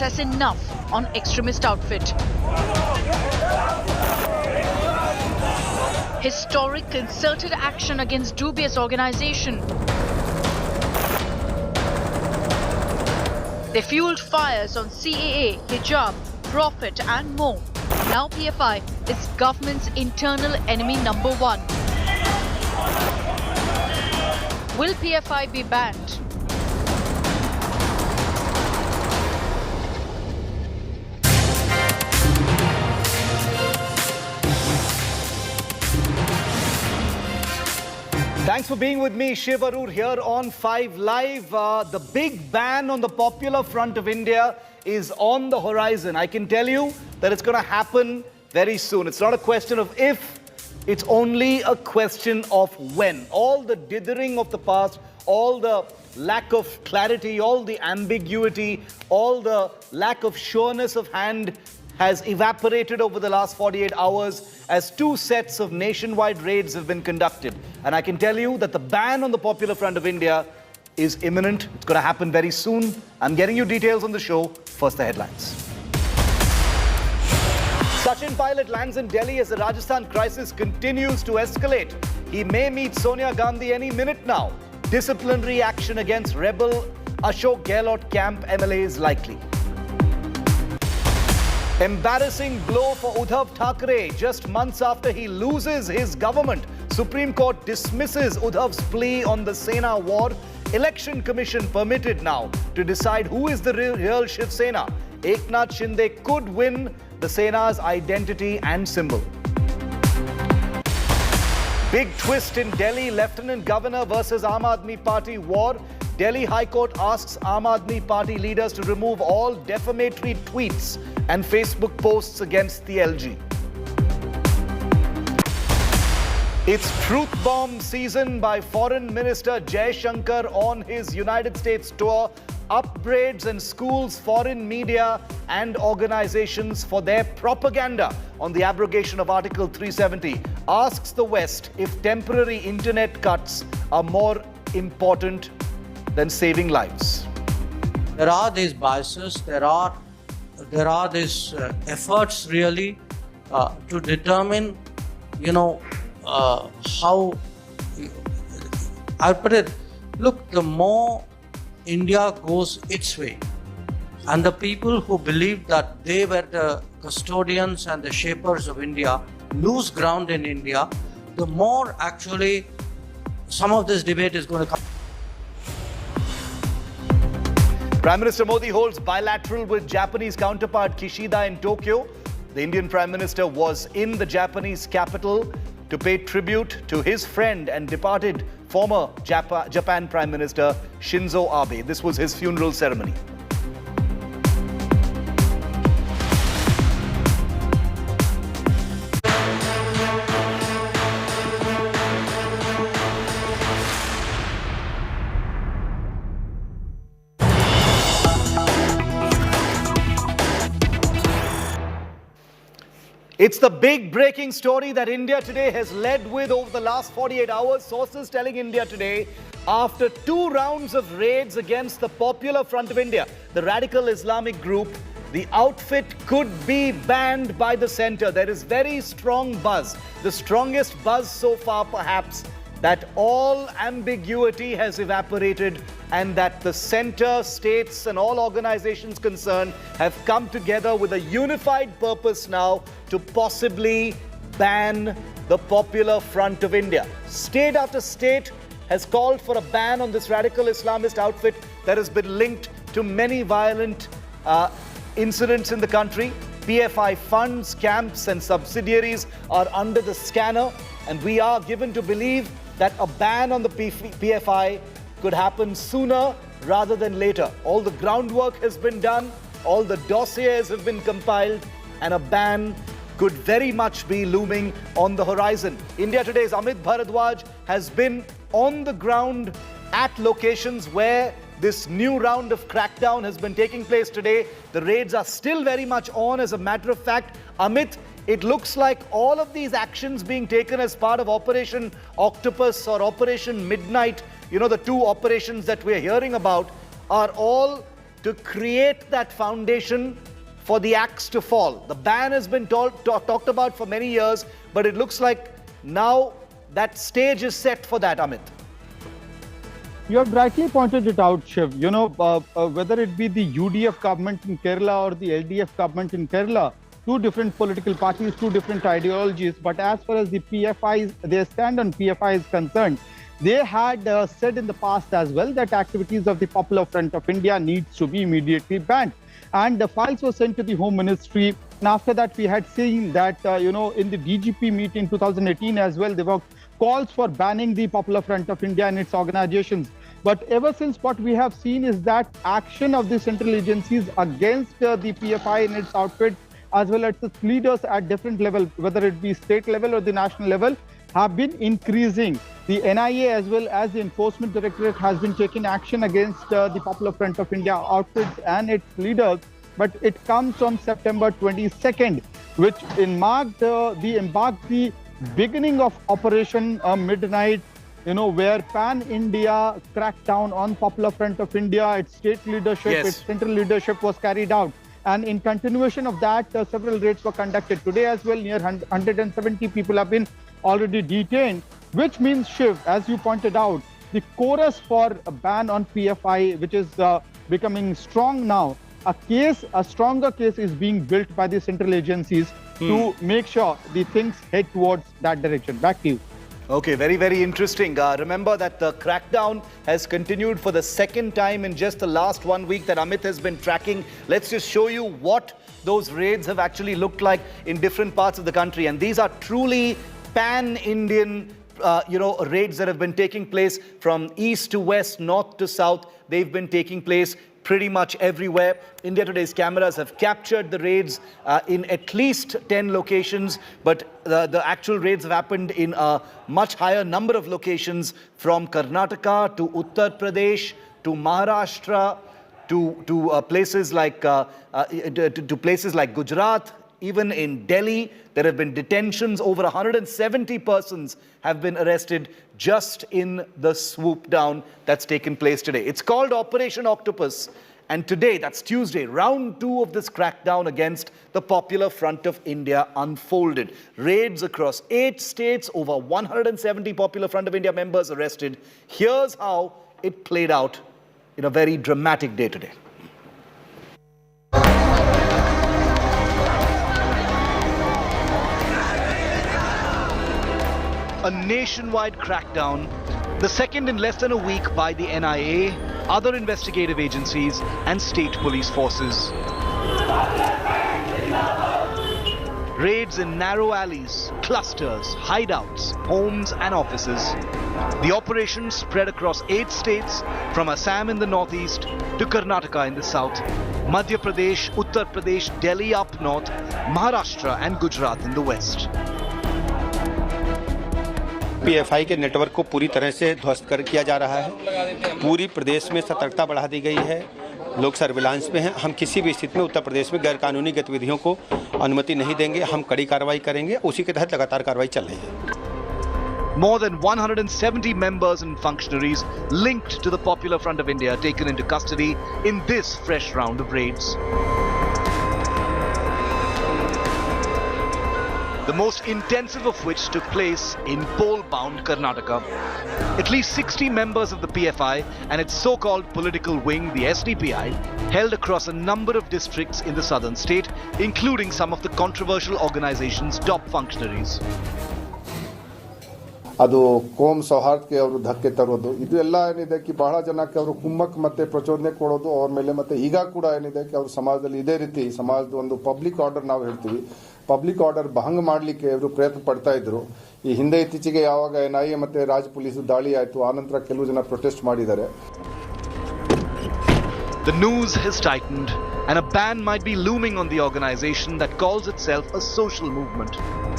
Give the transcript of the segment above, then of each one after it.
has enough on extremist outfit. Historic concerted action against dubious organization. They fueled fires on CAA, hijab, profit and more. Now PFI is government's internal enemy number one. Will PFI be banned? Thanks for being with me, Shiv Aroor here on 5 Live. The big ban on the Popular Front of India is on the horizon. I can tell you that it's going to happen very soon. It's not a question of if, it's only a question of when. All the dithering of the past, all the lack of clarity, all the ambiguity, all the lack of sureness of hand has evaporated over the last 48 hours as 2 sets of nationwide raids have been conducted. And I can tell you that the ban on the Popular Front of India is imminent. It's going to happen very soon. I'm getting you details on the show. First, the headlines. Sachin Pilot lands in Delhi as the Rajasthan crisis continues to escalate. He may meet Sonia Gandhi any minute now. Disciplinary action against rebel Ashok Gehlot camp MLAs likely. Embarrassing blow for Uddhav Thackeray. Just months after he loses his government, Supreme Court dismisses Uddhav's plea on the Sena war. Election Commission permitted now to decide who is the real Shiv Sena. Eknath Shinde could win the Sena's identity and symbol. Big twist in Delhi, Lieutenant Governor versus Aam Aadmi Party war. Delhi High Court asks Aam Aadmi Party leaders to remove all defamatory tweets and Facebook posts against the LG. It's truth bomb season by Foreign Minister Jaishankar on his United States tour. Upbraids and schools foreign media and organizations for their propaganda on the abrogation of Article 370. Asks the West if temporary internet cuts are more important than saving lives. There are these biases, there are these efforts really to determine, how I put it. Look, the more India goes its way, and the people who believe that they were the custodians and the shapers of India lose ground in India, the more actually some of this debate is going to come. Prime Minister Modi holds bilateral with Japanese counterpart Kishida in Tokyo. The Indian Prime Minister was in the Japanese capital to pay tribute to his friend and departed former Japan Prime Minister Shinzo Abe. This was his funeral ceremony. It's the big breaking story that India Today has led with over the last 48 hours. Sources telling India Today, after 2 rounds of raids against the Popular Front of India, the radical Islamic group, the outfit could be banned by the centre. There is very strong buzz, the strongest buzz so far perhaps, that all ambiguity has evaporated and that the centre, states and all organizations concerned have come together with a unified purpose now to possibly ban the Popular Front of India. State after state has called for a ban on this radical Islamist outfit that has been linked to many violent incidents in the country. PFI funds, camps and subsidiaries are under the scanner, and we are given to believe that a ban on the PFI could happen sooner rather than later. All the groundwork has been done, all the dossiers have been compiled, and a ban could very much be looming on the horizon. India Today's Amit Bharadwaj has been on the ground at locations where this new round of crackdown has been taking place today. The raids are still very much on. As a matter of fact, Amit, it looks like all of these actions being taken as part of Operation Octopus or Operation Midnight, the 2 operations that we're hearing about, are all to create that foundation for the axe to fall. The ban has been talked about for many years, but it looks like now that stage is set for that, Amit. You have rightly pointed it out, Shiv. You know, whether it be the UDF government in Kerala or the LDF government in Kerala, two different political parties, two different ideologies. But as far as the PFIs, their stand on PFI is concerned, they had said in the past as well that activities of the Popular Front of India needs to be immediately banned. And the files were sent to the Home Ministry. And after that, we had seen that, in the DGP meet in 2018 as well, there were calls for banning the Popular Front of India and its organizations. But ever since, what we have seen is that action of the central agencies against the PFI and its outfit, as well as its leaders at different levels, whether it be state level or the national level, have been increasing. The NIA as well as the Enforcement Directorate has been taking action against the Popular Front of India outfits and its leaders. But it comes on September 22nd, which marked the beginning of Operation Midnight, where pan-India crackdown on Popular Front of India, its state leadership, its central leadership was carried out. And in continuation of that, several raids were conducted. Today as well, near 170 people have been already detained, which means, Shiv, as you pointed out, the chorus for a ban on PFI, which is becoming strong now, a stronger case is being built by the central agencies to make sure the things head towards that direction. Back to you. Okay, very, very interesting. Remember that the crackdown has continued for the second time in just the last 1 week that Amit has been tracking. Let's just show you what those raids have actually looked like in different parts of the country. And these are truly pan-Indian, raids that have been taking place from east to west, north to south. They've been taking place pretty much everywhere. India Today's cameras have captured the raids in at least 10 locations, but the actual raids have happened in a much higher number of locations, from Karnataka to Uttar Pradesh to Maharashtra to places like Gujarat. Even in Delhi, there have been detentions. Over 170 persons have been arrested just in the swoop down that's taken place today. It's called Operation Octopus. And today, that's Tuesday, round 2 of this crackdown against the Popular Front of India unfolded. Raids across 8 states, over 170 Popular Front of India members arrested. Here's how it played out in a very dramatic day today. A nationwide crackdown, the second in less than a week by the NIA, other investigative agencies and state police forces. Raids in narrow alleys, clusters, hideouts, homes and offices. The operation spread across 8 states, from Assam in the northeast to Karnataka in the south, Madhya Pradesh, Uttar Pradesh, Delhi up north, Maharashtra and Gujarat in the west. PFI के network को पूरी तरह से ध्वस्त किया जा रहा है। पूरी प्रदेश में सतर्कता बढ़ा दी गई है। लोग सर्विलांस में हैं। हम किसी भी स्थिति में उत्तर प्रदेश में गैरकानूनी गतिविधियों को अनुमति नहीं देंगे। हम कड़ी कार्रवाई करेंगे। उसी के तहत लगातार कार्रवाई चल रही है। More than 170 members and functionaries linked to the Popular Front of India taken into custody in this fresh round of raids. The most intensive of which took place in poll-bound Karnataka. At least 60 members of the PFI and its so-called political wing, the SDPI, held across a number of districts in the southern state, including some of the controversial organization's top functionaries. ಅದು ಕೋಮ್ ಸೌಹಾರ್ದಕ್ಕೆ ಅವರು ಧಕ್ಕೆ ತರೋದು, ಇದು ಎಲ್ಲ ಏನಿದೆ ಕಿ ಬಹಳ ಜನಕ್ಕೆ ಅವರು ಕುಮ್ಮಕ್ ಮತ್ತೆ ಪ್ರಚೋದನೆ ಕೊಡೋದು ಅವ್ರ ಮೇಲೆ. ಮತ್ತೆ ಈಗ ಕೂಡ ಏನಿದೆ ಕಿ ಅವರು ಸಮಾಜದಲ್ಲಿ ಇದೇ ರೀತಿ ಸಮಾಜದ ಒಂದು ಪಬ್ಲಿಕ್ ಆರ್ಡರ್ ನಾವು ಹೇಳ್ತೀವಿ, ಪಬ್ಲಿಕ್ ಆರ್ಡರ್ ಭಂಗ ಮಾಡಲಿಕ್ಕೆ ಅವರು ಪ್ರಯತ್ನ ಪಡ್ತಾ ಇದ್ರು. ಈ ಹಿಂದೆ ಇತ್ತೀಚೆಗೆ ಯಾವಾಗ NIA ಮತ್ತೆ ರಾಜ್ ಪೊಲೀಸ್ ದಾಳಿ ಆಯಿತು, ಆನಂತರ ಕೆಲವು ಜನ ಪ್ರೊಟೆಸ್ಟ್ ಮಾಡಿದ್ದಾರೆ. The noose has tightened and a ban might be looming on the organization that calls itself a social movement,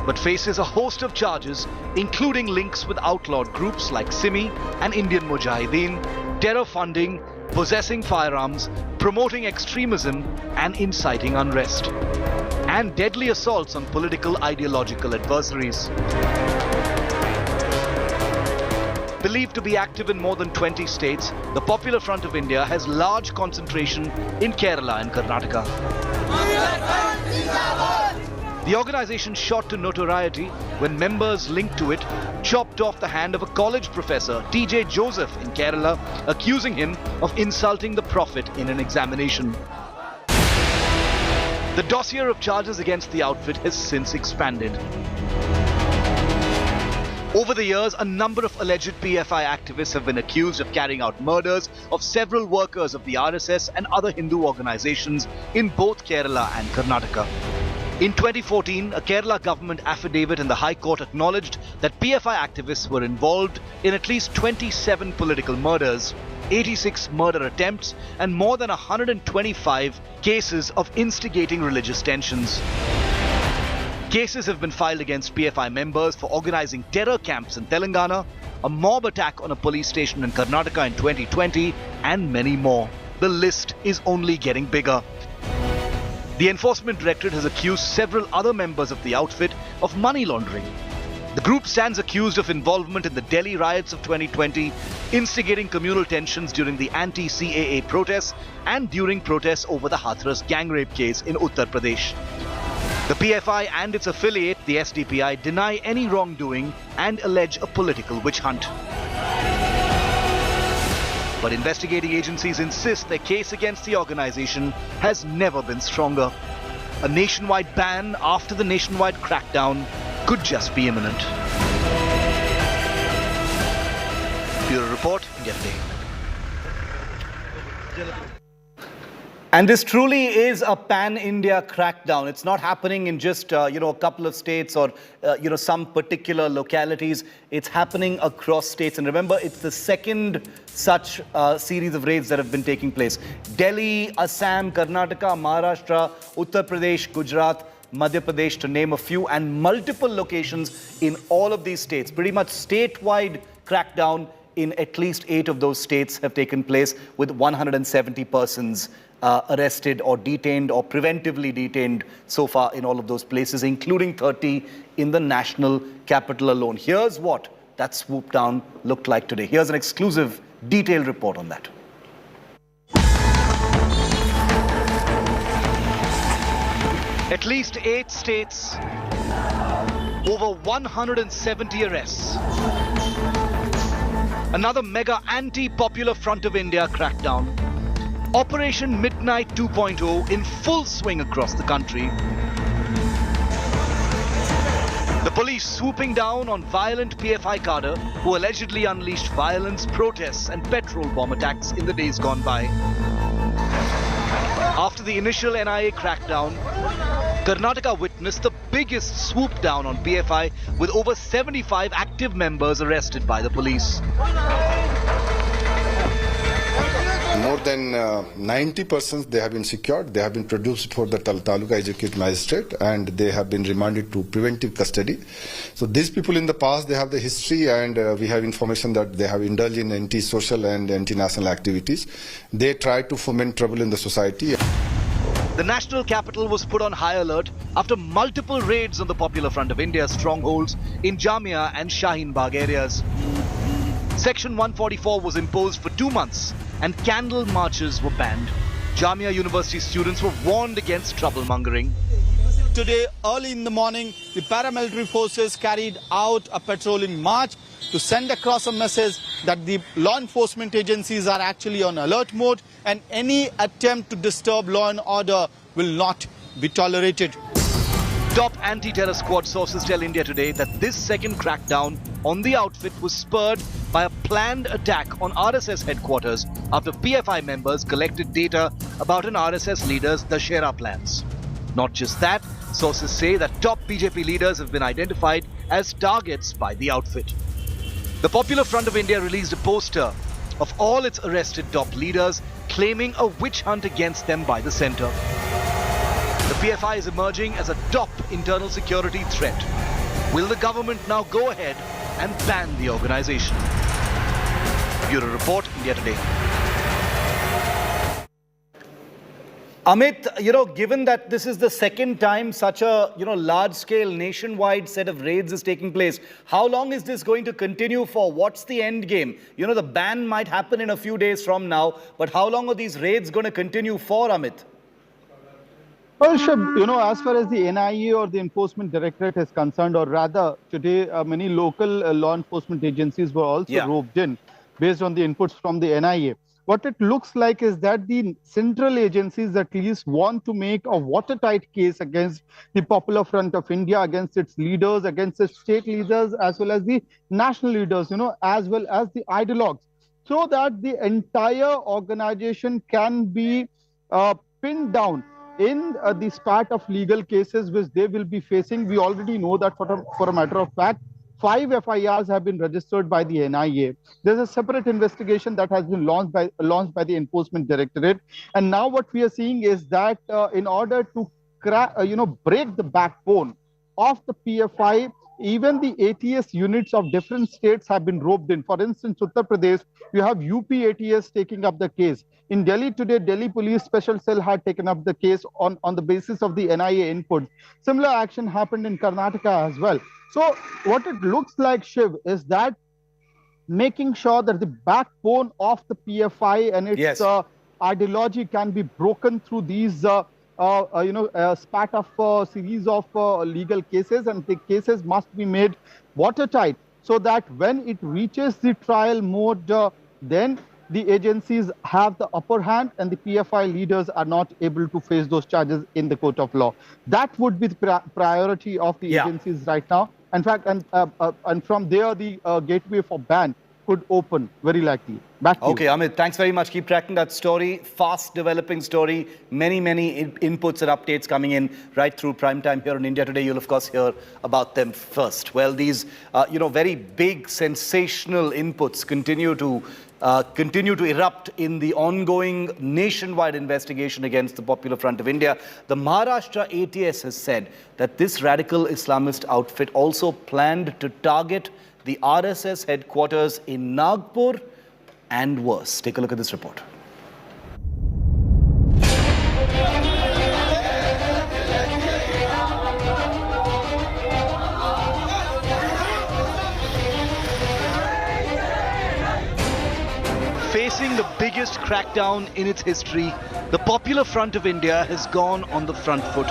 but faces a host of charges, including links with outlawed groups like Simi and Indian Mujahideen, terror funding, possessing firearms, promoting extremism and inciting unrest, and deadly assaults on political ideological adversaries. Believed to be active in more than 20 states, the Popular Front of India has large concentration in Kerala and Karnataka. The organization shot to notoriety when members linked to it chopped off the hand of a college professor, T.J. Joseph, in Kerala, accusing him of insulting the Prophet in an examination. The dossier of charges against the outfit has since expanded. Over the years, a number of alleged PFI activists have been accused of carrying out murders of several workers of the RSS and other Hindu organizations in both Kerala and Karnataka. In 2014, a Kerala government affidavit in the High Court acknowledged that PFI activists were involved in at least 27 political murders, 86 murder attempts, and more than 125 cases of instigating religious tensions. Cases have been filed against PFI members for organizing terror camps in Telangana, a mob attack on a police station in Karnataka in 2020, and many more. The list is only getting bigger. The Enforcement Directorate has accused several other members of the outfit of money laundering. The group stands accused of involvement in the Delhi riots of 2020, instigating communal tensions during the anti-CAA protests and during protests over the Hathras gang rape case in Uttar Pradesh. The PFI and its affiliate, the SDPI, deny any wrongdoing and allege a political witch hunt. But investigating agencies insist their case against the organization has never been stronger. A nationwide ban after the nationwide crackdown could just be imminent. Bureau Report, India Today. And this truly is a pan-India crackdown. It's not happening in just, a couple of states or, some particular localities. It's happening across states. And remember, it's the second such series of raids that have been taking place. Delhi, Assam, Karnataka, Maharashtra, Uttar Pradesh, Gujarat, Madhya Pradesh, to name a few, and multiple locations in all of these states. Pretty much statewide crackdown in at least 8 of those states have taken place, with 170 persons arrested or detained or preventively detained so far in all of those places, including 30 in the national capital alone. Here's what that swoop down looked like today. Here's an exclusive detailed report on that. At least 8 states, over 170 arrests. Another mega anti-Popular Front of India crackdown. Operation Midnight 2.0 in full swing across the country. The police swooping down on violent PFI cadre who allegedly unleashed violence, protests and petrol bomb attacks in the days gone by. After the initial NIA crackdown, Karnataka witnessed the biggest swoop down on PFI, with over 75 active members arrested by the police. More than 90 persons, they have been secured. They have been produced for the Taluka Executive Magistrate, and they have been remanded to preventive custody. So these people in the past, they have the history, and we have information that they have indulged in anti-social and anti-national activities. They try to foment trouble in the society. The national capital was put on high alert after multiple raids on the Popular Front of India's strongholds in Jamia and Shaheen Bagh areas. Section 144 was imposed for 2 months and candle marches were banned. Jamia University students were warned against troublemongering. Today, early in the morning, the paramilitary forces carried out a patrolling march to send across a message that the law enforcement agencies are actually on alert mode and any attempt to disturb law and order will not be tolerated. Top anti-terror squad sources tell India Today that this second crackdown on the outfit was spurred by a planned attack on RSS headquarters after PFI members collected data about an RSS leader's Dashera plans. Not just that, sources say that top BJP leaders have been identified as targets by the outfit. The Popular Front of India released a poster of all its arrested top leaders, claiming a witch hunt against them by the centre. The PFI is emerging as a top internal security threat. Will the government now go ahead and ban the organisation? Bureau Report, India Today. Amit, given that this is the second time such a, large-scale nationwide set of raids is taking place, how long is this going to continue for? What's the end game? The ban might happen in a few days from now, but how long are these raids going to continue for, Amit? Well, Shiv, as far as the NIA or the Enforcement Directorate is concerned, or rather today many local law enforcement agencies were also roped in based on the inputs from the NIA. What it looks like is that the central agencies at least want to make a watertight case against the Popular Front of India, against its leaders, against its state leaders, as well as the national leaders, as well as the ideologues, so that the entire organization can be pinned down in the spat of legal cases which they will be facing. We already know that for a matter of fact, 5 FIRs have been registered by the NIA. There's a separate investigation that has been launched by the Enforcement Directorate. And now what we are seeing is that in order to break the backbone of the PFI, even the ATS units of different states have been roped in. For instance, Uttar Pradesh, you have UP ATS taking up the case. In Delhi today, Delhi Police Special Cell had taken up the case on the basis of the NIA input. Similar action happened in Karnataka as well. So what it looks like, Shiv, is that making sure that the backbone of the PFI and its ideology can be broken through these spat of series of legal cases, and the cases must be made watertight so that when it reaches the trial mode, then the agencies have the upper hand and the PFI leaders are not able to face those charges in the court of law. That would be the priority of the agencies right now. In fact, and from there, the gateway for ban could open very likely. Back to you. Amit, thanks very much. Keep tracking that story. Fast developing story. Many inputs and updates coming in right through prime time here on India Today. You'll of course hear about them first. Well, these very big sensational inputs continue to erupt in the ongoing nationwide investigation against the Popular Front of India. The Maharashtra ATS has said that this radical Islamist outfit also planned to target the RSS headquarters in Nagpur and worse. Take a look at this report. Facing the biggest crackdown in its history, the Popular Front of India has gone on the front foot,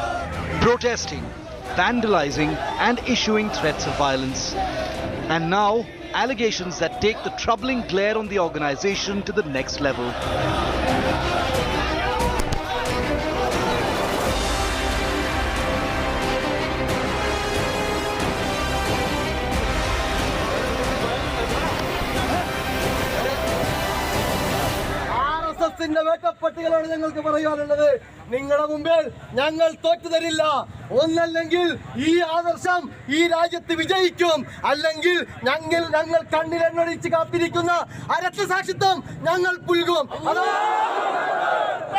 protesting, vandalizing and issuing threats of violence. And now, allegations that take the troubling glare on the organization to the next level. വേട്ടപ്പട്ടികളാണ് ഞങ്ങൾക്ക് പറയാനുള്ളത്. നിങ്ങളുടെ മുമ്പിൽ ഞങ്ങൾ തോറ്റുതരില്ല. ഒന്നല്ലെങ്കിൽ ഈ ആദർശം ഈ രാജ്യത്ത് വിജയിക്കും, അല്ലെങ്കിൽ ഞങ്ങൾ കണ്ണിലെണ്ണൊഴിച്ച് കാത്തിരിക്കുന്ന അരക്തസാക്ഷിത്വം ഞങ്ങൾ പുൽകും.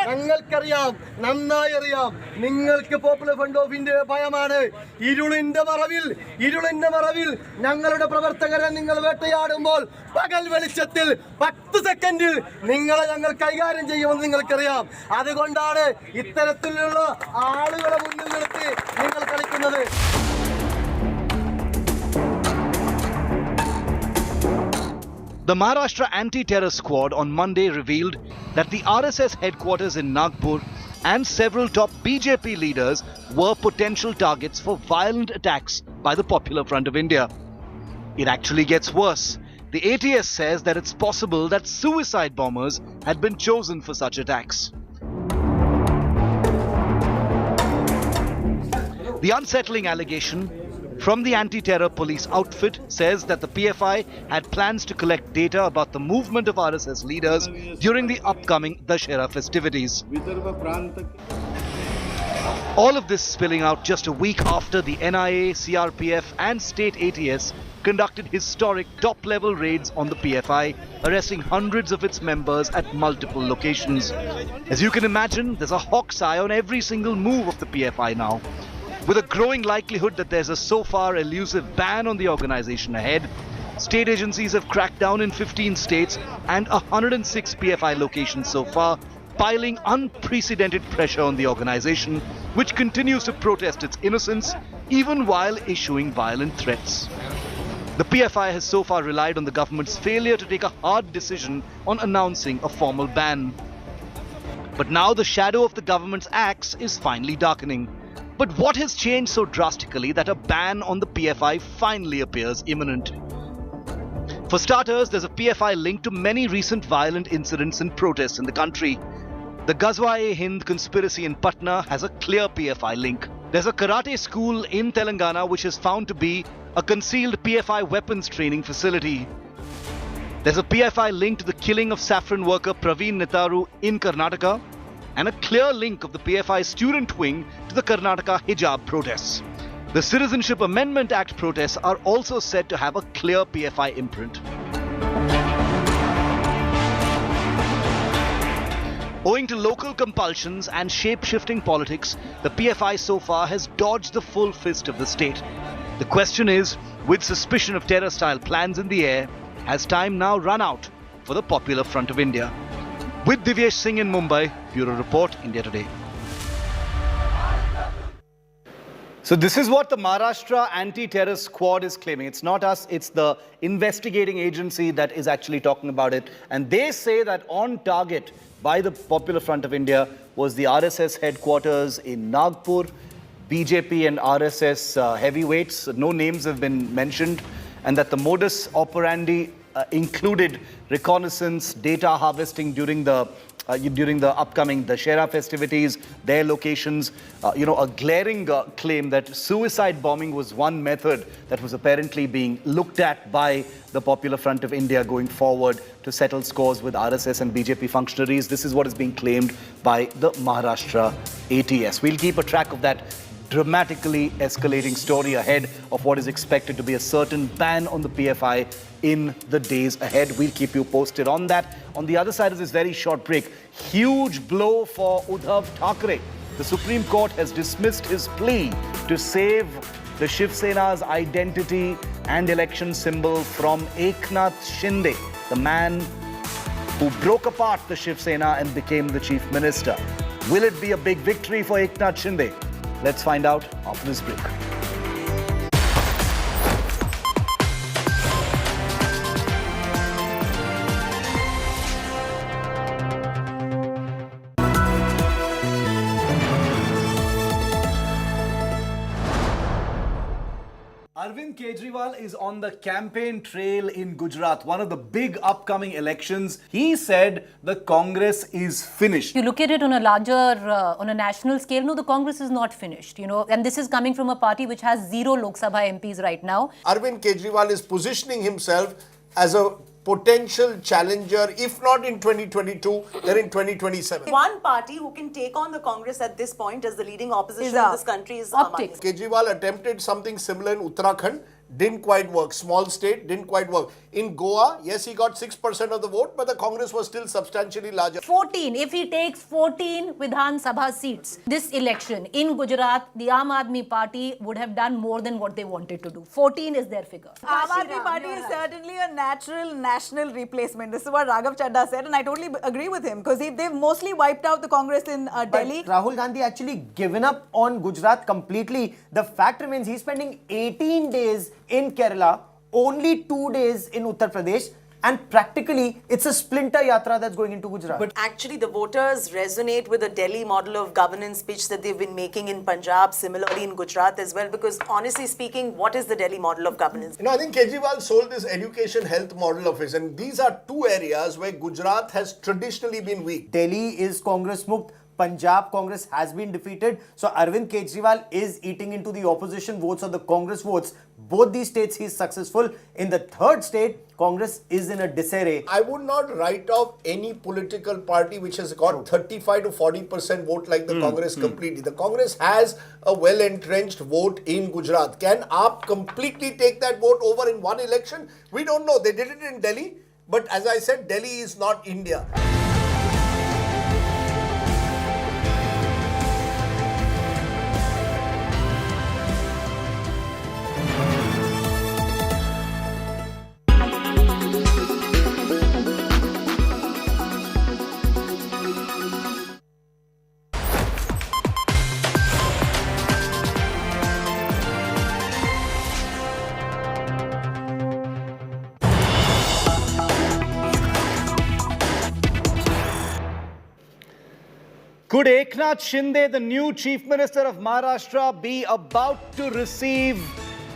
ഞങ്ങൾക്കറിയാം, നന്നായി അറിയാം, നിങ്ങൾക്ക് പോപ്പുലർ ഫ്രണ്ട് ഓഫ് ഇന്ത്യ ഭയമാണ്. ഇരുളിന്റെ മറവിൽ ഞങ്ങളുടെ പ്രവർത്തകരെ നിങ്ങൾ വേട്ടയാടുമ്പോൾ പകൽ വെളിച്ചത്തിൽ 10 സെക്കൻഡിൽ നിങ്ങളെ ഞങ്ങൾ കൈകാര്യം ചെയ്യുമെന്ന് നിങ്ങൾക്കറിയാം. അതുകൊണ്ടാണ് ഇത്തരത്തിലുള്ള ആളുകളെ മുന്നിൽ നിർത്തി നിങ്ങൾ കളിക്കുന്നത്. The Maharashtra Anti-Terror Squad on Monday revealed that the RSS headquarters in Nagpur and several top BJP leaders were potential targets for violent attacks by the Popular Front of India. It actually gets worse. The ATS says that it's possible that suicide bombers had been chosen for such attacks. The unsettling allegation from the anti-terror police outfit says that the PFI had plans to collect data about the movement of RSS leaders during the upcoming Dussehra festivities. All of this spilling out just a week after the NIA, CRPF and state ATS conducted historic top-level raids on the PFI, arresting hundreds of its members at multiple locations. As you can imagine, there's a hawk's eye on every single move of the PFI now. With a growing likelihood that there's a so far elusive ban on the organization ahead, state agencies have cracked down in 15 states and 106 PFI locations so far, piling unprecedented pressure on the organization, which continues to protest its innocence even while issuing violent threats. The PFI has so far relied on the government's failure to take a hard decision on announcing a formal ban. But now the shadow of the government's axe is finally darkening. But what has changed so drastically that a ban on the PFI finally appears imminent? For starters, there's a PFI link to many recent violent incidents and protests in the country. The Ghazwa-e-Hind conspiracy in Patna has a clear PFI link. There's a karate school in Telangana which is found to be a concealed PFI weapons training facility. There's a PFI link to the killing of saffron worker Praveen Netaru in Karnataka, and a clear link of the PFI student wing to the Karnataka hijab protests. The Citizenship Amendment Act protests are also said to have a clear PFI imprint. Owing to local compulsions and shape-shifting politics, the PFI so far has dodged the full fist of the state. The question is, with suspicion of terror-style plans in the air, has time now run out for the Popular Front of India? With Divyesh Singh in Mumbai, Bureau Report, India Today. So this is what the Maharashtra Anti-Terror Squad is claiming. It's not us, it's the investigating agency that is actually talking about it. And they say that on target by the Popular Front of India was the RSS headquarters in Nagpur, BJP and RSS heavyweights. No names have been mentioned. And that the modus operandi included reconnaissance, data harvesting during the upcoming Dussehra festivities, their locations. A glaring claim that suicide bombing was one method that was apparently being looked at by the Popular Front of India going forward to settle scores with RSS and BJP functionaries. This is what is being claimed by the Maharashtra ATS. We'll keep a track of that dramatically escalating story ahead of what is expected to be a certain ban on the PFI in the days ahead. We'll keep you posted on that. On the other side of this very short break, huge blow for Uddhav Thackeray. The Supreme Court has dismissed his plea to save the Shiv Sena's identity and election symbol from Eknath Shinde, the man who broke apart the Shiv Sena and became the chief minister. Will it be a big victory for Eknath Shinde? Let's find out after this break. Arvind Kejriwal is on the campaign trail in Gujarat, one of the big upcoming elections. He said the Congress is finished. You look at it on a larger, on a national scale, no, the Congress is not finished, and this is coming from a party which has 0 Lok Sabha MPs right now. Arvind Kejriwal is positioning himself as a potential challenger, if not in 2022, then in 2027. One party who can take on the Congress at this point as the leading opposition in this country is optics. Kejriwal attempted something similar in Uttarakhand, didn't quite work. Small state, didn't quite work. In Goa, yes, he got 6% of the vote, but the Congress was still substantially larger. 14, if he takes 14 Vidhan Sabha seats, this election in Gujarat, the Aam Aadmi Party would have done more than what they wanted to do. 14 is their figure. Aam Aadmi Party is certainly a natural national replacement. This is what Raghav Chadha said, and I totally agree with him, because they've mostly wiped out the Congress in Delhi. Rahul Gandhi actually given up on Gujarat completely. The fact remains he's spending 18 days in Kerala, only 2 days in Uttar Pradesh, and practically it's a splinter yatra that's going into Gujarat. But actually the voters resonate with the Delhi model of governance pitch that they've been making in Punjab, similarly in Gujarat as well, because honestly speaking, what is the Delhi model of governance? I think Kejriwal sold this education health model of his, and these are two areas where Gujarat has traditionally been weak. Delhi is Congress Mukt. Punjab Congress has been defeated. So Arvind Kejriwal is eating into the opposition votes or the Congress votes. Both these states he is successful. In the third state, Congress is in a disarray. I would not write off any political party which has got 35 to 40% vote like the Congress completely. The Congress has a well-entrenched vote in Gujarat. Can AAP completely take that vote over in one election? We don't know. They did it in Delhi. But as I said, Delhi is not India. Could Eknath Shinde, the new Chief Minister of Maharashtra, be about to receive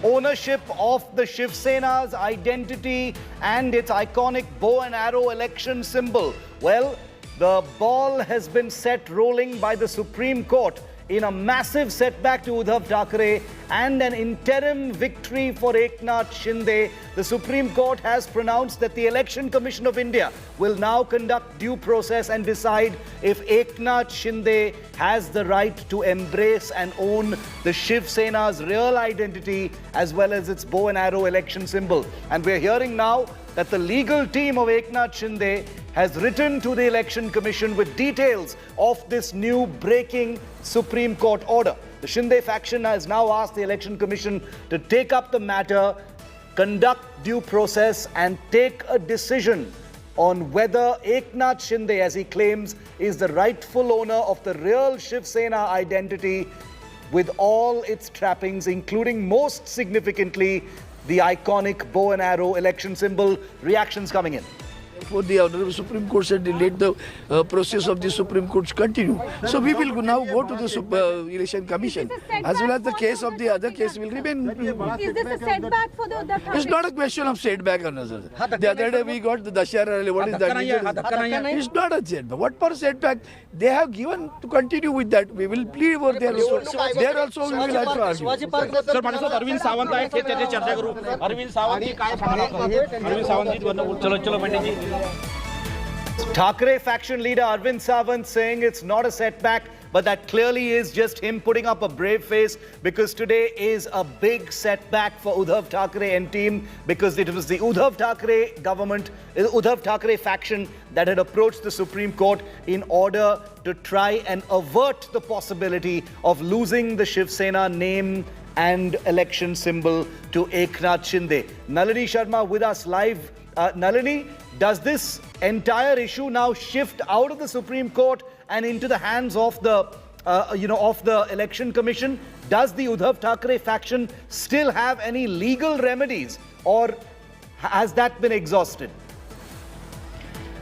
ownership of the Shiv Sena's identity and its iconic bow and arrow election symbol? Well, the ball has been set rolling by the Supreme Court in a massive setback to Uddhav Thackeray and an interim victory for Eknath Shinde. The Supreme Court has pronounced that the Election Commission of India will now conduct due process and decide if Eknath Shinde has the right to embrace and own the Shiv Sena's real identity as well as its bow and arrow election symbol. And we're hearing now that the legal team of Eknath Shinde has written to the Election Commission with details of this new breaking Supreme Court order. The Shinde faction has now asked the Election Commission to take up the matter, conduct due process and take a decision on whether Eknath Shinde, as he claims, is the rightful owner of the real Shiv Sena identity with all its trappings, including most significantly the iconic bow and arrow election symbol. Reactions coming in. For the Honorable Supreme Court said let the process of the Supreme Court continue. So we will now go to the Election Commission. As well as the case of the other case will remain. Is this a setback for the Uddhav Thackeray? It's not a question of setback or nothing. The other day we got the Dashara. What is that? It's not a setback. What for setback? They have given to continue with that. We will plead over there. There also we will have to argue. Sir माझ्यासोबत अरविंद सावंत आहेत ते त्याची चर्चा करू. अरविंद सावंत जी काय सांगणार अरविंद सावंत जी चलो पंडित जी. Thackeray faction leader Arvind Sawant saying it's not a setback, but that clearly is just him putting up a brave face, because today is a big setback for Uddhav Thackeray and team, because it was the Uddhav Thackeray government, Uddhav Thackeray faction that had approached the Supreme Court in order to try and avert the possibility of losing the Shiv Sena name and election symbol to Eknath Shinde. Nalini Sharma with us live. Nalini, does this entire issue now shift out of the Supreme Court and into the hands of the, of the Election Commission? Does the Uddhav Thackeray faction still have any legal remedies, or has that been exhausted?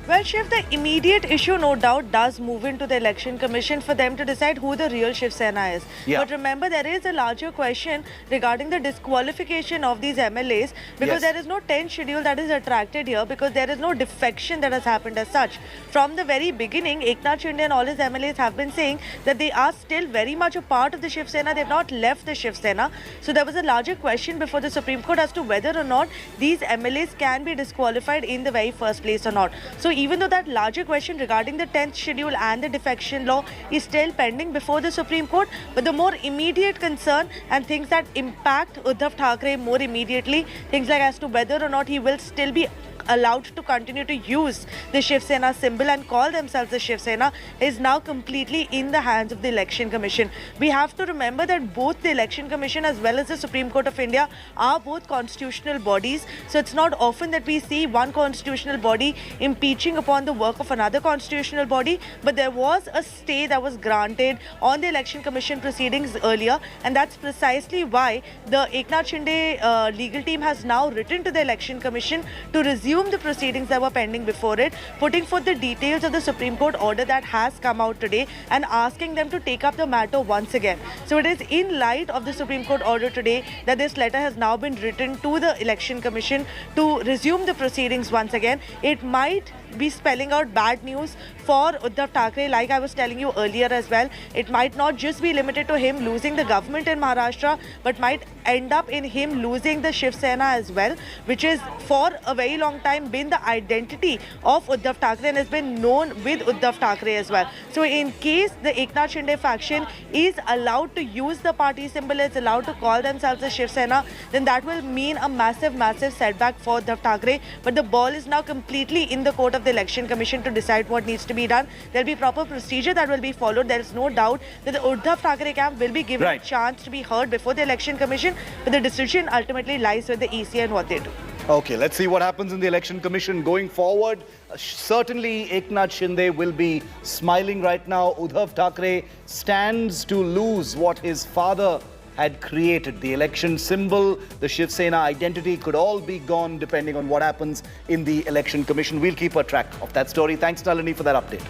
Well, Shiv, the immediate issue, no doubt, does move into the Election Commission for them to decide who the real Shiv Sena is. Yeah. But remember, there is a larger question regarding the disqualification of these MLAs, because there is no 10th schedule that is attracted here, because there is no defection that has happened as such. From the very beginning, Eknath Shinde and all his MLAs have been saying that they are still very much a part of the Shiv Sena. They have not left the Shiv Sena. So there was a larger question before the Supreme Court as to whether or not these MLAs can be disqualified in the very first place or not. So even though that larger question regarding the 10th schedule and the defection law is still pending before the Supreme Court, but the more immediate concern and things that impact Uddhav Thackeray more immediately, things like as to whether or not he will still be allowed to continue to use the Shiv Sena symbol and call themselves the Shiv Sena, is now completely in the hands of the Election Commission. We have to remember that both the Election Commission as well as the Supreme Court of India are both constitutional bodies. So it's not often that we see one constitutional body impeaching upon the work of another constitutional body, but there was a stay that was granted on the Election Commission proceedings earlier, and that's precisely why the Eknath Shinde legal team has now written to the Election Commission to resume the proceedings that were pending before it, putting forth the details of the Supreme Court order that has come out today and asking them to take up the matter once again. So it is in light of the Supreme Court order today that this letter has now been written to the Election Commission to resume the proceedings once again. It might be spelling out bad news for Uddhav Thackeray, like I was telling you earlier as well. It might not just be limited to him losing the government in Maharashtra, but might end up in him losing the Shiv Sena as well, which is for a very long time been the identity of Uddhav Thackeray and has been known with Uddhav Thackeray as well. So in case the Eknath Shinde faction is allowed to use the party symbol, is allowed to call themselves the Shiv Sena, then that will mean a massive setback for Uddhav Thackeray. But the ball is now completely in the court of the Election Commission to decide what needs to be done. There will be proper procedure that will be followed. There is no doubt that the Uddhav Thackeray camp will be given a chance to be heard before the Election Commission, but the decision ultimately lies with the EC and what they do. Okay, let's see what happens in the Election Commission going forward. Certainly, Eknath Shinde will be smiling right now. Uddhav Thackeray stands to lose what his father had created. The election symbol, the Shiv Sena identity could all be gone depending on what happens in the Election Commission. We'll keep a track of that story. Thanks, Nalini, for that update.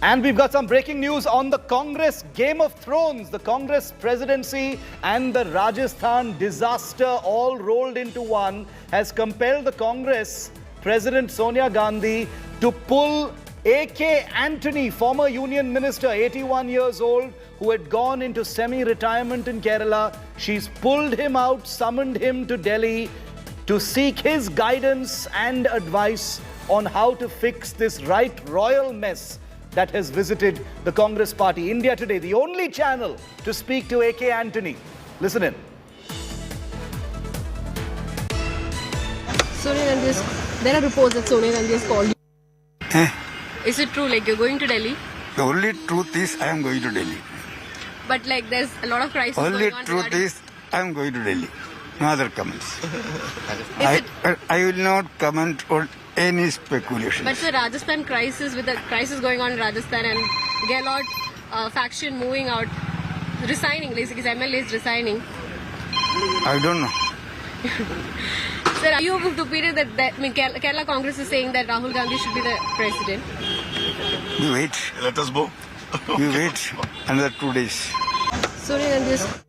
And we've got some breaking news on the Congress Game of Thrones. The Congress presidency and the Rajasthan disaster all rolled into one has compelled the Congress President Sonia Gandhi to pull A.K. Antony, former union minister, 81 years old, who had gone into semi-retirement in Kerala. She's pulled him out, summoned him to Delhi to seek his guidance and advice on how to fix this royal mess that has visited the Congress party. India Today, the only channel to speak to A.K. Antony. Listen in. Sonia Gandhi, there are reports that Sonia Gandhi has called you. Is it true, like you're going to Delhi? The only truth is I am going to Delhi. But like there's a lot of crisis Only going on. truth is I am going to Delhi. No other comments. I will not comment on any speculation. But the Rajasthan crisis, with the crisis going on in Rajasthan and Gehlot faction moving out, resigning, basically his MLA is resigning. I don't know. Sir, are you of the opinion that Kerala Congress is saying that Rahul Gandhi should be the president? We wait. Let us go. We wait another 2 days. Sonia Gandhi is...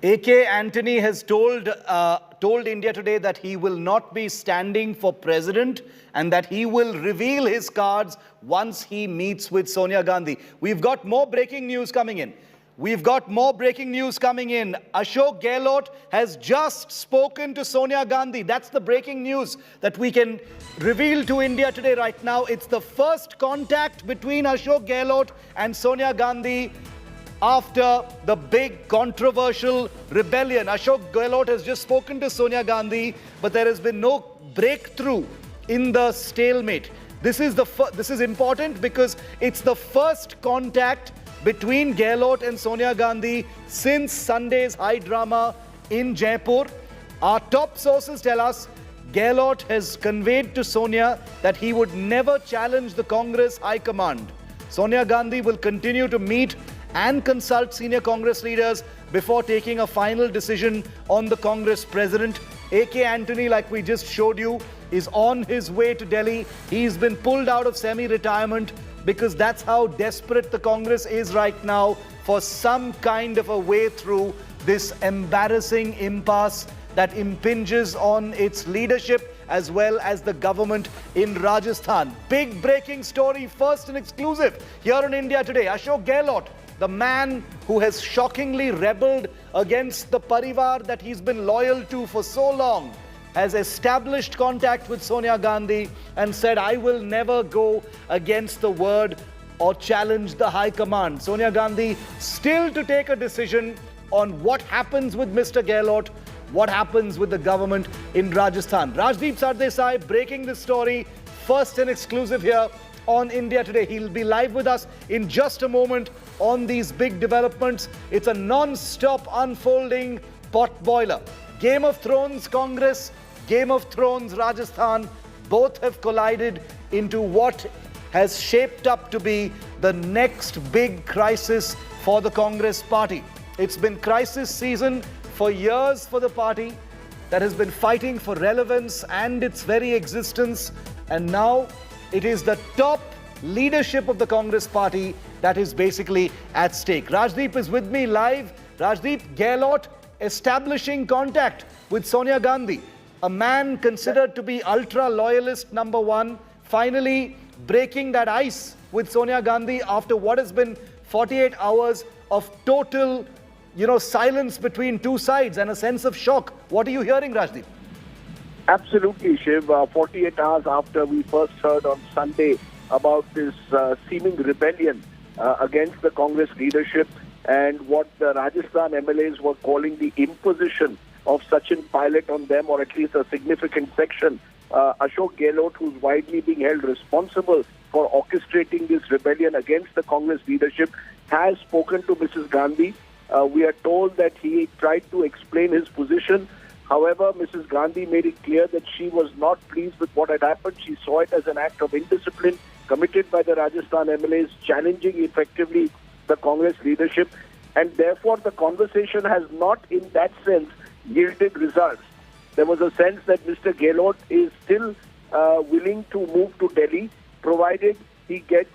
A.K. Antony has told India Today that he will not be standing for president and that he will reveal his cards once he meets with Sonia Gandhi. We've got more breaking news coming in. Ashok Gehlot has just spoken to Sonia Gandhi. That's the breaking news that we can reveal to India Today right now. It's the first contact between Ashok Gehlot and Sonia Gandhi after the big controversial rebellion. Ashok Gehlot has just spoken to Sonia Gandhi, but there has been no breakthrough in the stalemate. This is important because it's the first contact between Gehlot and Sonia Gandhi since Sunday's high drama in Jaipur. Our top sources tell us Gehlot has conveyed to Sonia that he would never challenge the Congress High Command. Sonia Gandhi will continue to meet and consult senior Congress leaders before taking a final decision on the Congress president. A.K. Antony, like we just showed you, is on his way to Delhi. He's been pulled out of semi-retirement because that's how desperate the Congress is right now for some kind of a way through this embarrassing impasse that impinges on its leadership as well as the government in Rajasthan. Big breaking story, first and exclusive here on India Today. Ashok Gehlot, the man who has shockingly rebelled against the parivar that he's been loyal to for so long, has established contact with Sonia Gandhi and said, I will never go against the word or challenge the High Command. Sonia Gandhi still to take a decision on what happens with Mr. Gehlot, what happens with the government in Rajasthan. Rajdeep Sardesai breaking this story, first and exclusive here on India Today. He'll be live with us in just a moment on these big developments. It's a non-stop unfolding pot boiler. Game of Thrones Congress, Game of Thrones Rajasthan, both have collided into what has shaped up to be the next big crisis for the Congress party. It's been crisis season for years for the party that has been fighting for relevance and its very existence, and now it is the top leadership of the Congress party that is basically at stake. Rajdeep is with me live. Rajdeep, Gehlot establishing contact with Sonia Gandhi, a man considered to be ultra-loyalist number one, finally breaking that ice with Sonia Gandhi after what has been 48 hours of total, silence between two sides and a sense of shock. What are you hearing, Rajdeep? Absolutely, Shiv. 48 hours after we first heard on Sunday about this seeming rebellion against the Congress leadership and what the Rajasthan MLAs were calling the imposition of Sachin Pilot on them, or at least a significant section, Ashok Gehlot, who's widely being held responsible for orchestrating this rebellion against the Congress leadership, has spoken to Mrs. Gandhi. We are told that he tried to explain his position. However, Mrs. Gandhi made it clear that she was not pleased with what had happened. She saw it as an act of indiscipline committed by the Rajasthan MLAs, challenging effectively the Congress leadership. And therefore, the conversation has not, in that sense, yielded results. there was a sense that Mr. Gehlot is still willing to move to Delhi, provided he gets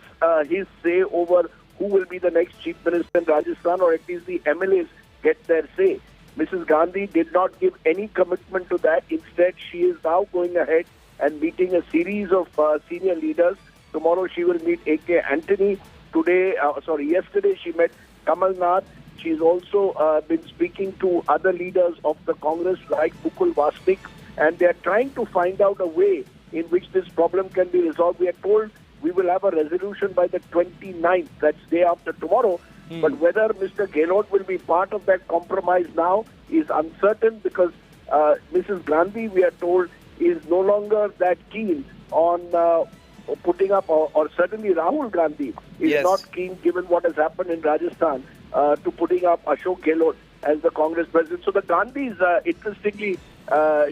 his say over who will be the next Chief Minister in Rajasthan, or at least the MLAs get their say. Mrs. Gandhi did not give any commitment to that. Instead, she is now going ahead and meeting a series of senior leaders. Tomorrow she will meet A.K. Antony. Yesterday she met Kamal Nath. She's also been speaking to other leaders of the Congress like Mukul Vasnik, and they are trying to find out a way in which this problem can be resolved. We are told we will have a resolution by the 29th, that's day after tomorrow. But whether Mr. Gehlot will be part of that compromise now is uncertain, because Mrs. Gandhi, we are told, is no longer that keen on putting up, or certainly Rahul Gandhi is not keen, given what has happened in Rajasthan, to putting up Ashok Gehlot as the Congress president. So the Gandhis, interestingly,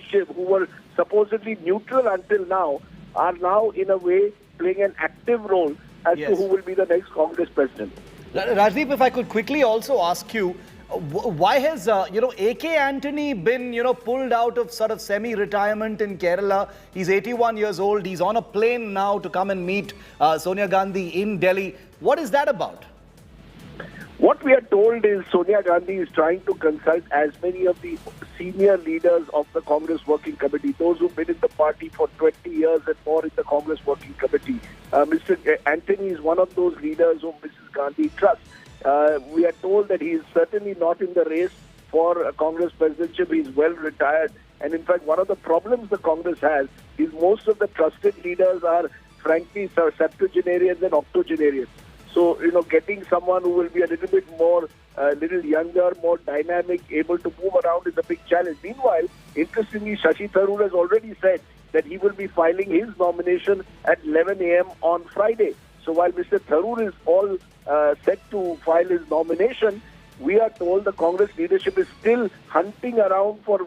Shiv, who were supposedly neutral until now, are now in a way playing an active role as to who will be the next Congress president. Rajdeep, if I could quickly also ask you, why has A.K. Antony been pulled out of sort of semi-retirement in Kerala? He's 81 years old. He's on a plane now to come and meet Sonia Gandhi in Delhi. What is that about? What we are told is Sonia Gandhi is trying to consult as many of the senior leaders of the Congress Working Committee, those who've been in the party for 20 years and more in the Congress Working Committee. Mr. Antony is one of those leaders whom Mrs. Gandhi trusts. We are told that he is certainly not in the race for Congress presidentship. He's well retired. And in fact, one of the problems the Congress has is most of the trusted leaders are, frankly, septuagenarians and octogenarians. So, getting someone who will be a little bit more, little younger, more dynamic, able to move around is a big challenge. Meanwhile, interestingly, Shashi Tharoor has already said that he will be filing his nomination at 11 a.m. on Friday. So while Mr. Tharoor is all set to file his nomination, we are told the Congress leadership is still hunting around for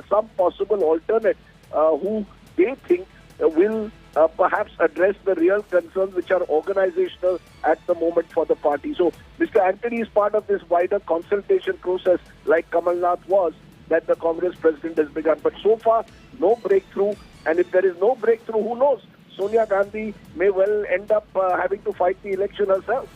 some possible alternate who they think will perhaps address the real concerns which are organizational at the moment for the party. So Mr. Antony is part of this wider consultation process, like Kamal Nath was, that the Congress president has begun. But so far, no breakthrough. And if there is no breakthrough, who knows? Sonia Gandhi may well end up having to fight the election herself.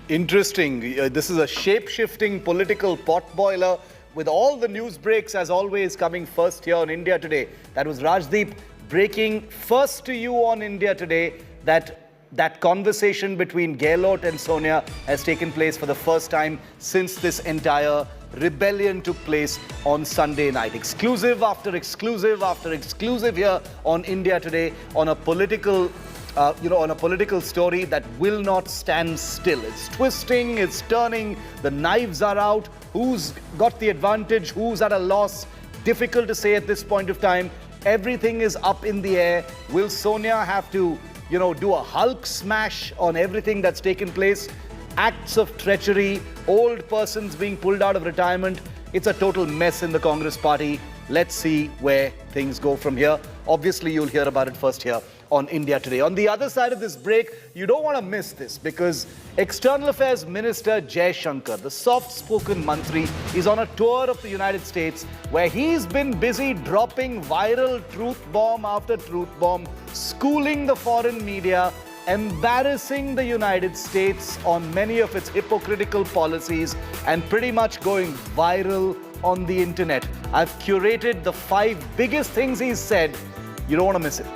Interesting. This is a shape-shifting political potboiler with all the news breaks, as always, coming first here on India Today. That was Rajdeep breaking first to you on India Today that conversation between Gehlot and Sonia has taken place for the first time since this entire rebellion took place on Sunday night. Exclusive after exclusive after exclusive here on India Today on a political story that will not stand still. It's twisting, it's turning, the knives are out. Who's got the advantage? Who's at a loss? Difficult to say at this point of time. Everything is up in the air. Will Sonia have to, do a Hulk smash on everything that's taken place? Acts of treachery, old persons being pulled out of retirement. It's a total mess in the Congress party. Let's see where things go from here. Obviously, you'll hear about it first here on India Today. On the other side of this break, you don't want to miss this, because External Affairs Minister Jaishankar, the soft-spoken mantri, is on a tour of the United States where he's been busy dropping viral truth bomb after truth bomb, schooling the foreign media, embarrassing the United States on many of its hypocritical policies, and pretty much going viral on the internet. I've curated the 5 biggest things he's said. You don't want to miss it.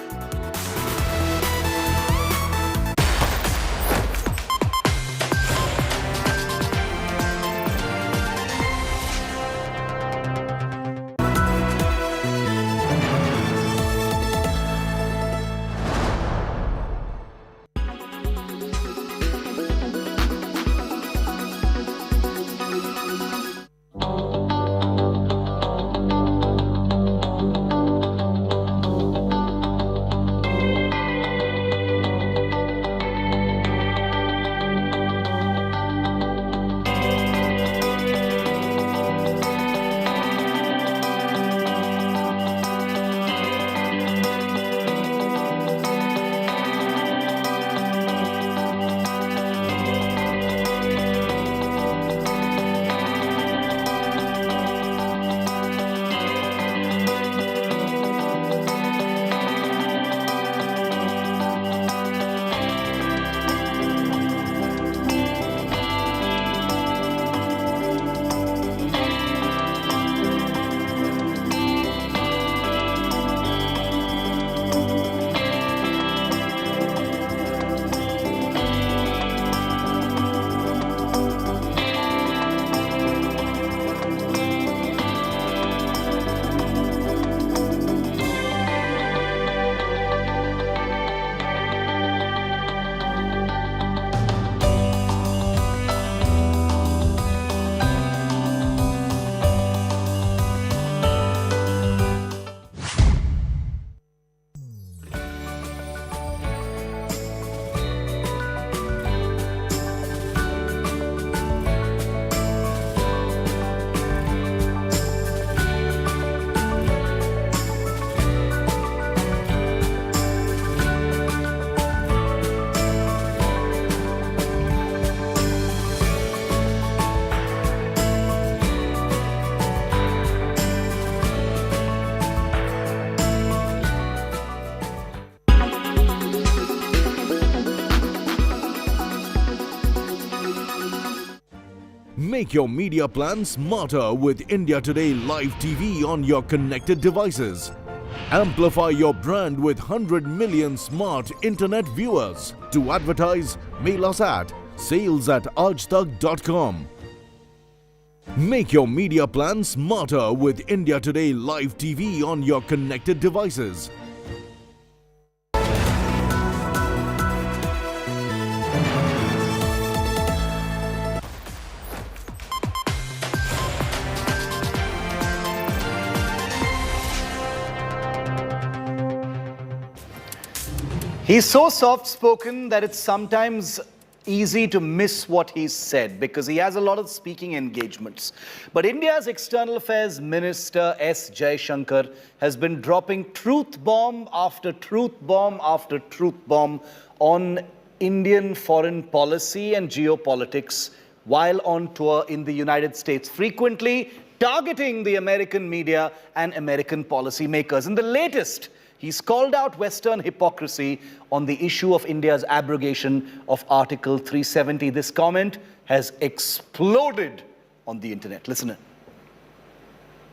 Make your media plan smarter with India Today Live TV on your connected devices. Amplify your brand with 100 million smart internet viewers. To advertise, mail us at sales@aajtak.com. Make your media plan smarter with India Today Live TV on your connected devices. He's so soft-spoken that it's sometimes easy to miss what he's said because he has a lot of speaking engagements. But India's External Affairs Minister S. Jaishankar has been dropping truth bomb after truth bomb after truth bomb on Indian foreign policy and geopolitics while on tour in the United States, frequently targeting the American media and American policymakers. In the latest, he's called out Western hypocrisy on the issue of India's abrogation of Article 370. This comment has exploded on the internet. Listen in.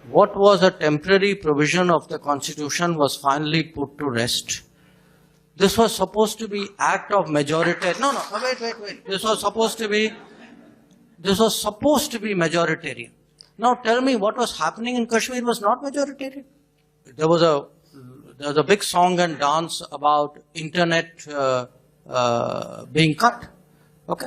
What was a temporary provision of the Constitution was finally put to rest. This was supposed to be act of majority. No, wait. This was supposed to be majoritarian. Now tell me, what was happening in Kashmir was not majoritarian. There was a big song and dance about internet being cut. Okay.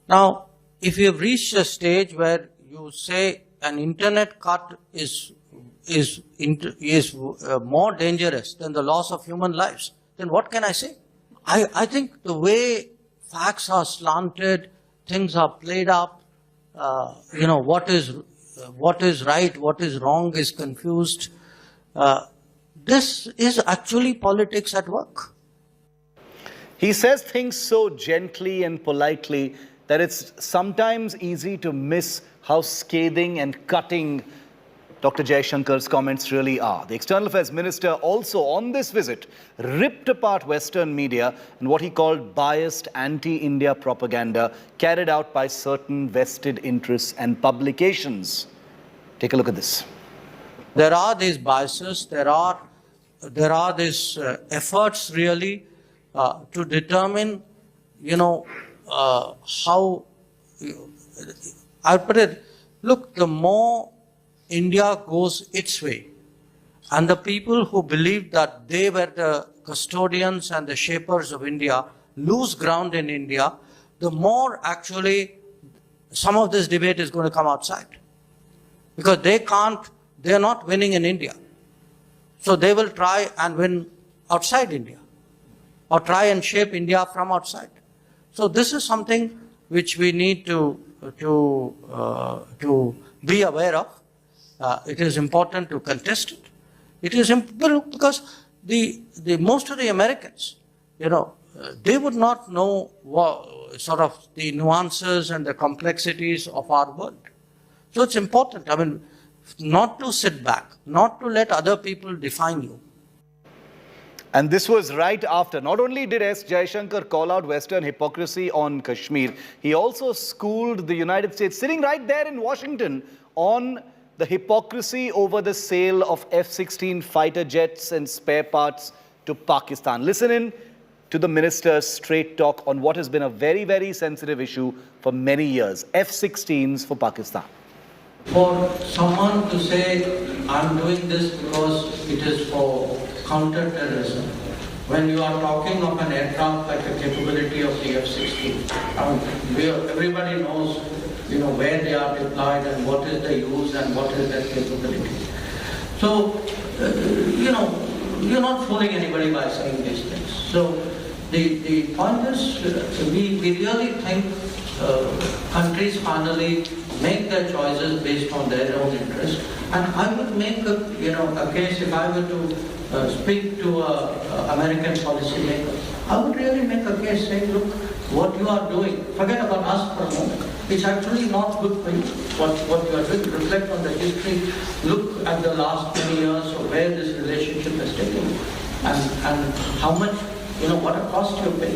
Now, if you have reached a stage where you say an internet cut is more dangerous than the loss of human lives, then what can I say? I think the way facts are slanted, things are played up, what is right, what is wrong is confused. This is actually politics at work. He says things so gently and politely that it's sometimes easy to miss how scathing and cutting Dr. Jaishankar's comments really are. The External Affairs Minister also on this visit ripped apart Western media and what he called biased anti-India propaganda carried out by certain vested interests and publications. Take a look at this. There are these biases, there are these efforts really to determine, how, I'll put it, look, the more India goes its way, and the people who believed that they were the custodians and the shapers of India lose ground in India, the more actually some of this debate is going to come outside. Because they're not winning in India. So they will try and win outside India, or try and shape India from outside. So this is something which we need to be aware of. It is important to contest it. It is important because the most of the Americans, they would not know sort of the nuances and the complexities of our world. So it's important, not to sit back, not to let other people define you. And this was right after. Not only did S. Jaishankar call out Western hypocrisy on Kashmir, he also schooled the United States, sitting right there in Washington, on the hypocrisy over the sale of F-16 fighter jets and spare parts to Pakistan. Listen in to the minister's straight talk on what has been a very, very sensitive issue for many years. F-16s for Pakistan. For someone to say, I'm doing this because it is for counter-terrorism, when you are talking of an aircraft like the capability of the F-16, everybody knows, where they are deployed and what is the use and what is their capability. So, you're not fooling anybody by saying these things. So, the point is, we really think countries finally make their choices based on their own interest. And I would make a case, if I were to speak to American policymakers, I would really make a case saying, look, what you are doing, forget about us for a moment, it's actually not good for you, what you are doing. Reflect on the history, look at the last 20 years of where this relationship has taken you, and how much, what a cost you pay.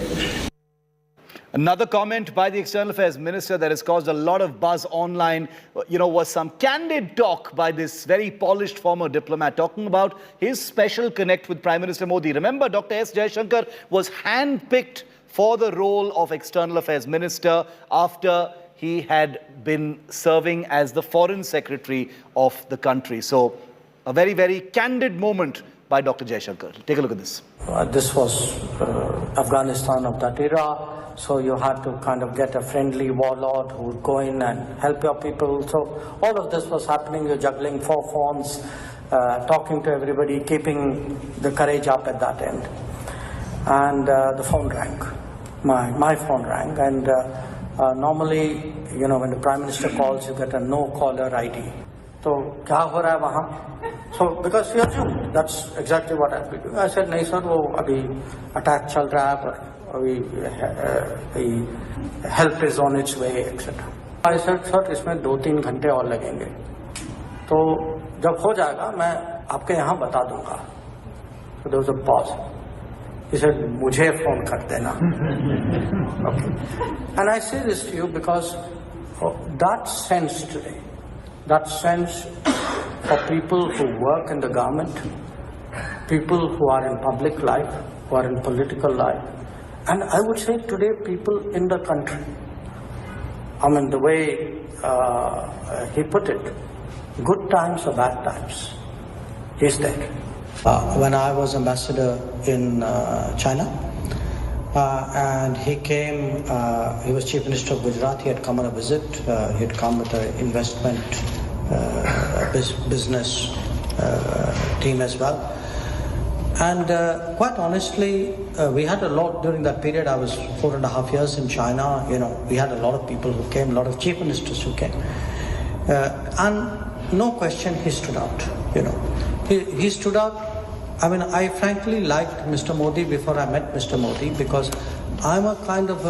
Another comment by the External Affairs Minister that has caused a lot of buzz online, was some candid talk by this very polished former diplomat talking about his special connect with Prime Minister Modi. Remember, Dr. S. Jaishankar was handpicked for the role of External Affairs Minister after he had been serving as the Foreign Secretary of the country. So, a very, very candid moment by Dr. Jaishankar. Take a look at this. This was Afghanistan of that era. So you had to kind of get a friendly warlord who would go in and help your people. So all of this was happening. You're juggling 4 phones, talking to everybody, keeping the courage up at that end. And the phone rang. My phone rang. And normally, when the Prime Minister calls, you get a no caller ID. So, kya ho raha hai wahan? So, because you assume that's exactly what I'll be doing. I said, nahi sir, wo abhi attack chal raha hai, help is on its way, etc. I said, sir, इसमें 2-3 घंटे और लगेंगे. तो जब हो जाएगा, मैं आपके यहाँ बता दूंगा. So there was a pause. He said, मुझे phone कर देना. Okay. And I say this to you because that sense today, that sense for people who work in the government, people who are in public life, who are in political life, and I would say today people in the country, I mean the way he put it, good times or bad times, is there. When I was ambassador in China, and he came, he was Chief Minister of Gujarat, he had come on a visit, he had come with an investment business team as well. And quite honestly, we had a lot during that period. I was 4.5 years in China. We had a lot of people who came, a lot of chief ministers who came. And no question, he stood out. He stood out. I mean, I frankly liked Mr. Modi before I met Mr. Modi because I'm a kind of,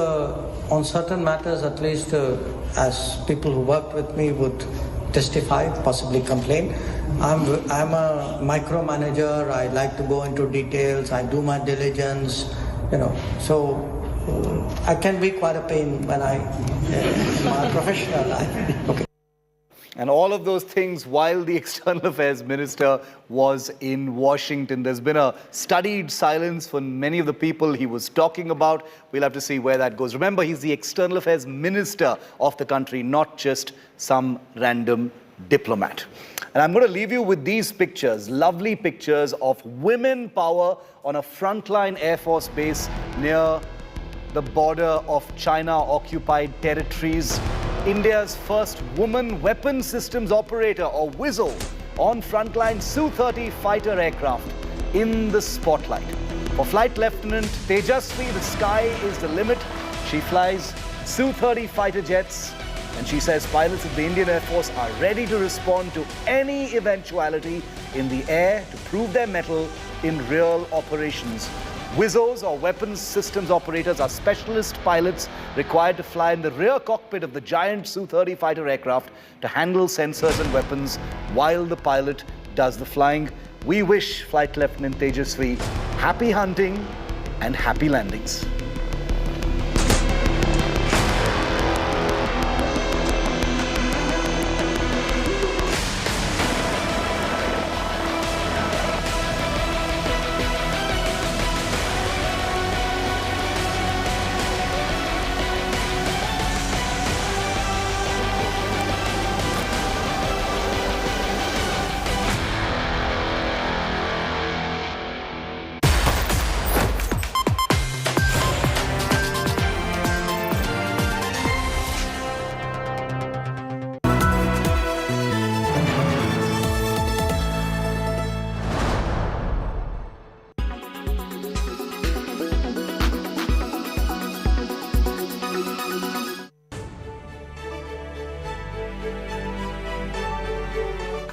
on certain matters at least, as people who worked with me would testify, possibly complain. I'm a micromanager. I like to go into details. I do my diligence, so I can be quite a pain when in my professional life. Okay. And all of those things while the External Affairs Minister was in Washington. There's been a studied silence for many of the people he was talking about. We'll have to see where that goes. Remember, he's the External Affairs Minister of the country, not just some random diplomat. And I'm going to leave you with these pictures, lovely pictures of women power on a frontline Air Force base near the border of China-occupied territories. India's first woman weapon systems operator, or WISO, on frontline Su-30 fighter aircraft in the spotlight. For Flight Lieutenant Tejasvi, the sky is the limit. She flies Su-30 fighter jets, and she says pilots of the Indian Air Force are ready to respond to any eventuality in the air to prove their mettle in real operations. WISOs, or weapons systems operators, are specialist pilots required to fly in the rear cockpit of the giant Su-30 fighter aircraft to handle sensors and weapons while the pilot does the flying. We wish Flight Lieutenant Tejasvi happy hunting and happy landings.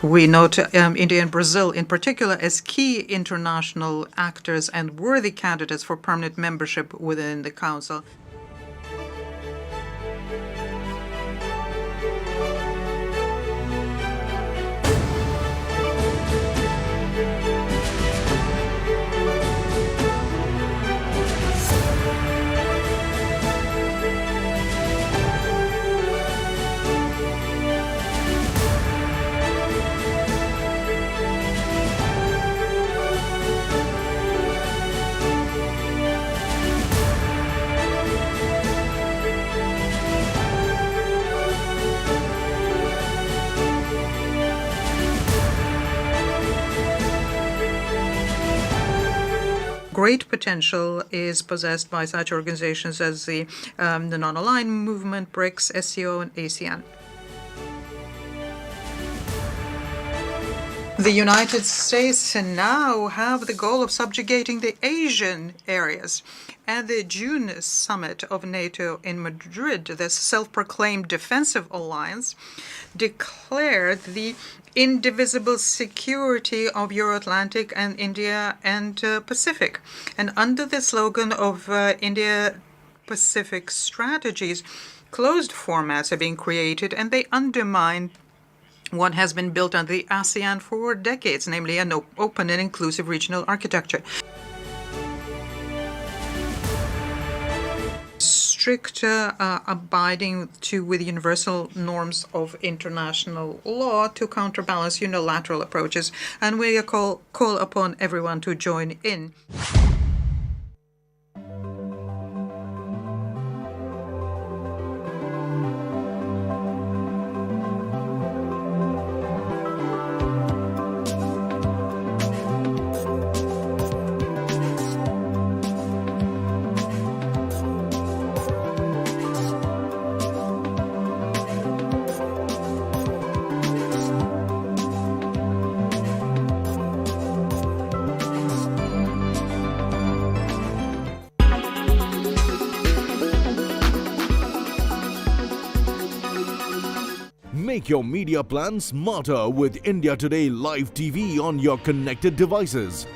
We note India and Brazil in particular as key international actors and worthy candidates for permanent membership within the Council. Great potential is possessed by such organizations as the Non-Aligned Movement, BRICS, SCO, and ASEAN. The United States now have the goal of subjugating the Asian areas. At the June summit of NATO in Madrid, this self-proclaimed defensive alliance declared the indivisible security of Euro-Atlantic and India and Pacific. And under the slogan of India-Pacific strategies, closed formats are being created, and they undermine what has been built on the ASEAN for decades, namely an open and inclusive regional architecture. Strict abiding with universal norms of international law to counterbalance unilateral approaches, and we call upon everyone to join in. Make your media plan smarter with India Today Live TV on your connected devices.